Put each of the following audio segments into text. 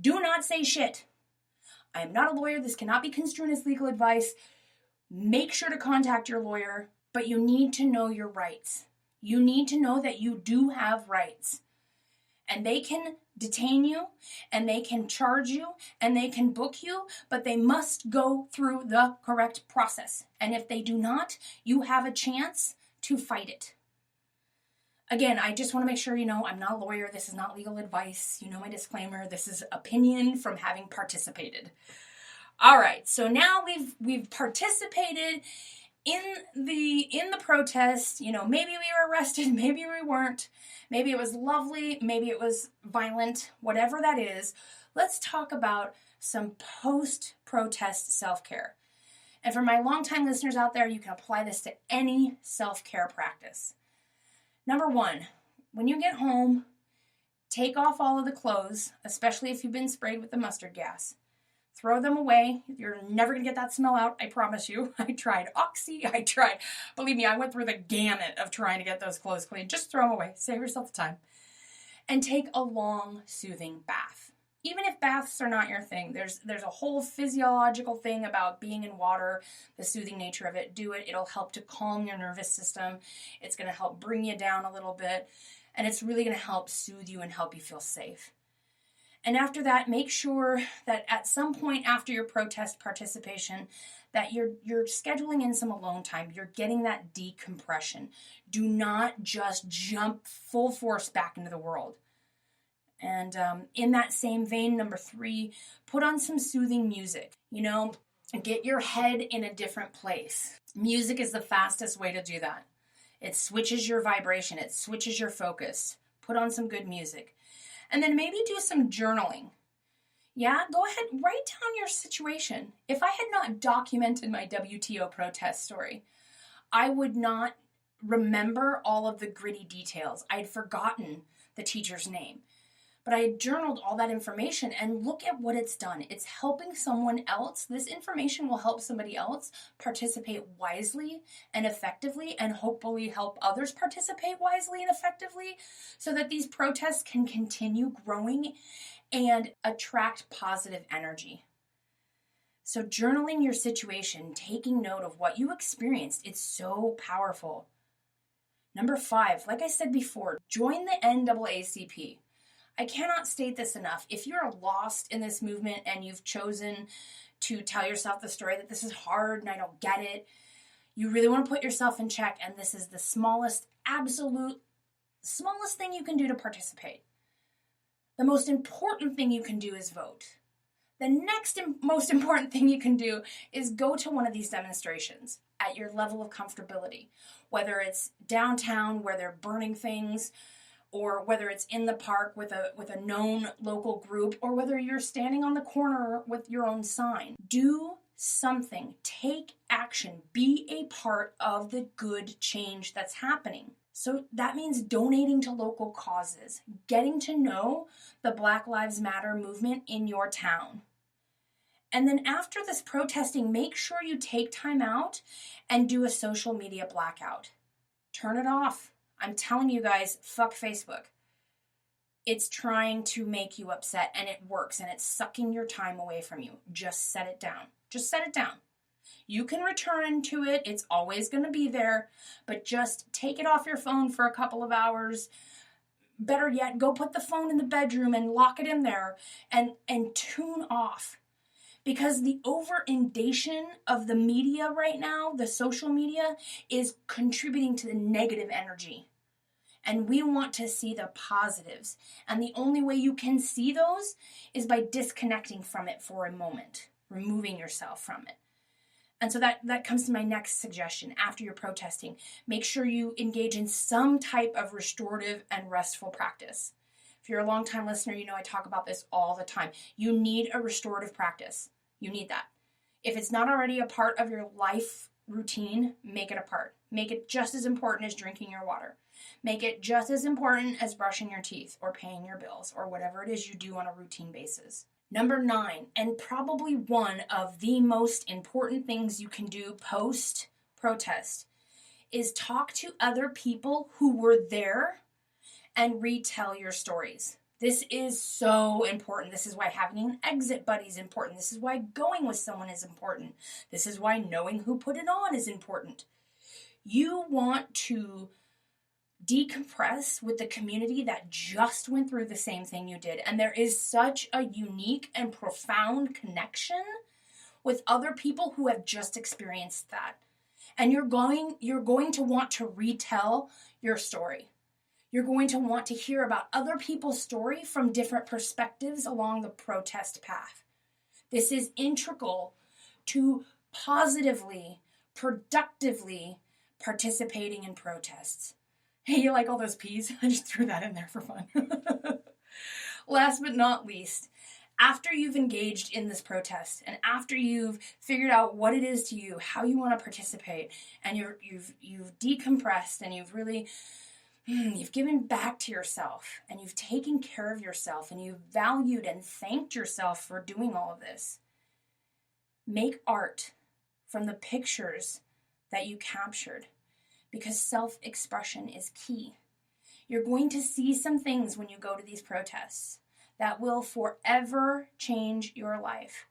Do not say shit. I am not a lawyer. This cannot be construed as legal advice. Make sure to contact your lawyer, but you need to know your rights. You need to know that you do have rights. And they can detain you, and they can charge you, and they can book you, but they must go through the correct process. And if they do not, you have a chance to fight it. Again, I just want to make sure you know I'm not a lawyer. This is not legal advice. You know my disclaimer. This is opinion from having participated. All right, so now we've participated in the protest. You know, maybe we were arrested, maybe we weren't. Maybe it was lovely, maybe it was violent, whatever that is. Let's talk about some post-protest self-care. And for my longtime listeners out there, you can apply this to any self-care practice. Number one, when you get home, take off all of the clothes, especially if you've been sprayed with the mustard gas. Throw them away. You're never going to get that smell out, I promise you. I tried Oxy. Believe me, I went through the gamut of trying to get those clothes clean. Just throw them away. Save yourself the time. And take a long, soothing bath. Even if baths are not your thing, there's a whole physiological thing about being in water, the soothing nature of it. Do it. It'll help to calm your nervous system. It's going to help bring you down a little bit. And it's really going to help soothe you and help you feel safe. And after that, make sure that at some point after your protest participation, that you're scheduling in some alone time. You're getting that decompression. Do not just jump full force back into the world. And in that same vein, number 3, put on some soothing music. You know, get your head in a different place. Music is the fastest way to do that. It switches your vibration. It switches your focus. Put on some good music. And then maybe do some journaling. Yeah, go ahead, write down your situation. If I had not documented my WTO protest story, I would not remember all of the gritty details. I'd forgotten the teacher's name. But I had journaled all that information, and look at what it's done. It's helping someone else. This information will help somebody else participate wisely and effectively, and hopefully help others participate wisely and effectively, so that these protests can continue growing and attract positive energy. So journaling your situation, taking note of what you experienced, it's so powerful. Number 5, like I said before, join the NAACP. I cannot state this enough. If you're lost in this movement and you've chosen to tell yourself the story that this is hard and I don't get it, you really want to put yourself in check, and this is the absolute smallest thing you can do to participate. The most important thing you can do is vote. The next most important thing you can do is go to one of these demonstrations at your level of comfortability, whether it's downtown where they're burning things, or whether it's in the park with a known local group, or whether you're standing on the corner with your own sign. Do something. Take action. Be a part of the good change that's happening. So that means donating to local causes, getting to know the Black Lives Matter movement in your town. And then after this protesting, make sure you take time out and do a social media blackout. Turn it off. I'm telling you guys, fuck Facebook. It's trying to make you upset, and it works, and it's sucking your time away from you. Just set it down. Just set it down. You can return to it. It's always going to be there, but just take it off your phone for a couple of hours. Better yet, go put the phone in the bedroom and lock it in there and tune off. Because the over-inundation of the media right now, the social media, is contributing to the negative energy. And we want to see the positives. And the only way you can see those is by disconnecting from it for a moment, removing yourself from it. And so that comes to my next suggestion. After you're protesting, make sure you engage in some type of restorative and restful practice. If you're a long-time listener, you know I talk about this all the time. You need a restorative practice. You need that. If it's not already a part of your life routine, make it a part. Make it just as important as drinking your water. Make it just as important as brushing your teeth or paying your bills or whatever it is you do on a routine basis. Number 9, and probably one of the most important things you can do post-protest, is talk to other people who were there and retell your stories. This is so important. This is why having an exit buddy is important. This is why going with someone is important. This is why knowing who put it on is important. You want to decompress with the community that just went through the same thing you did. And there is such a unique and profound connection with other people who have just experienced that. And you're going to want to retell your story. You're going to want to hear about other people's story from different perspectives along the protest path. This is integral to positively, productively participating in protests. Hey, you like all those peas? I just threw that in there for fun. Last but not least, after you've engaged in this protest and after you've figured out what it is to you, how you want to participate, and you've decompressed and you've given back to yourself and you've taken care of yourself and you've valued and thanked yourself for doing all of this, make art from the pictures that you captured, because self-expression is key. You're going to see some things when you go to these protests that will forever change your life.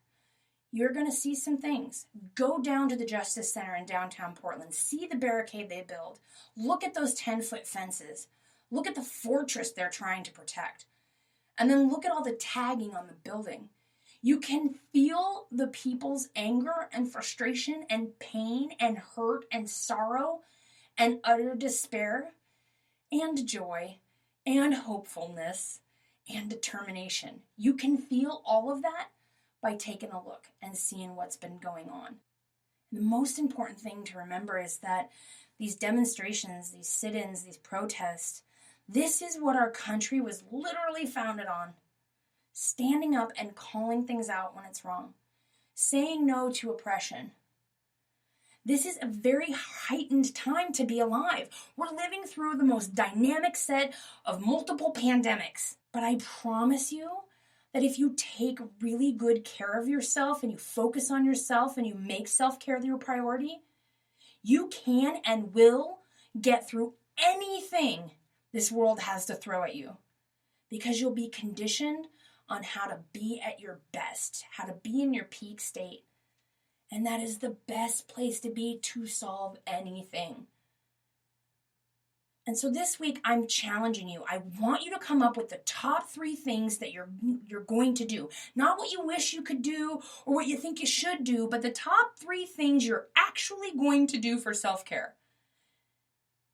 You're going to see some things. Go down to the Justice Center in downtown Portland. See the barricade they build. Look at those 10-foot fences. Look at the fortress they're trying to protect. And then look at all the tagging on the building. You can feel the people's anger and frustration and pain and hurt and sorrow and utter despair and joy and hopefulness and determination. You can feel all of that by taking a look and seeing what's been going on. And the most important thing to remember is that these demonstrations, these sit-ins, these protests, this is what our country was literally founded on. Standing up and calling things out when it's wrong. Saying no to oppression. This is a very heightened time to be alive. We're living through the most dynamic set of multiple pandemics. But I promise you that if you take really good care of yourself and you focus on yourself and you make self-care your priority, you can and will get through anything this world has to throw at you. Because you'll be conditioned on how to be at your best, how to be in your peak state. And that is the best place to be to solve anything. And so this week, I'm challenging you. I want you to come up with the top 3 things that you're going to do. Not what you wish you could do or what you think you should do, but the top 3 things you're actually going to do for self-care.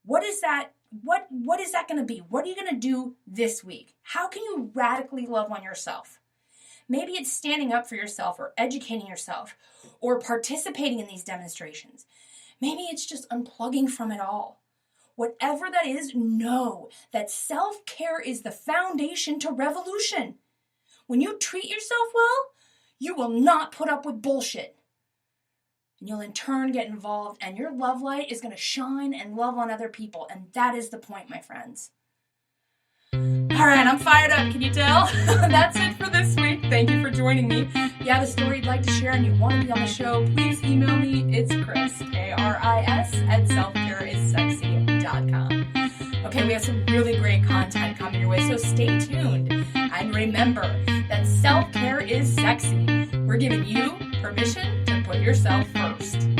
What is that? What is that going to be? What are you going to do this week? How can you radically love on yourself? Maybe it's standing up for yourself or educating yourself or participating in these demonstrations. Maybe it's just unplugging from it all. Whatever that is, know that self-care is the foundation to revolution. When you treat yourself well, you will not put up with bullshit. And you'll in turn get involved, and your love light is going to shine and love on other people. And that is the point, my friends. All right, I'm fired up. Can you tell? That's it for this week. Thank you for joining me. If you have a story you'd like to share and you want to be on the show, please email me. It's Kris, K-R-I-S, @selfcareissexy.com. Okay, we have some really great content coming your way, so stay tuned. And remember that self-care is sexy. We're giving you permission to put yourself first.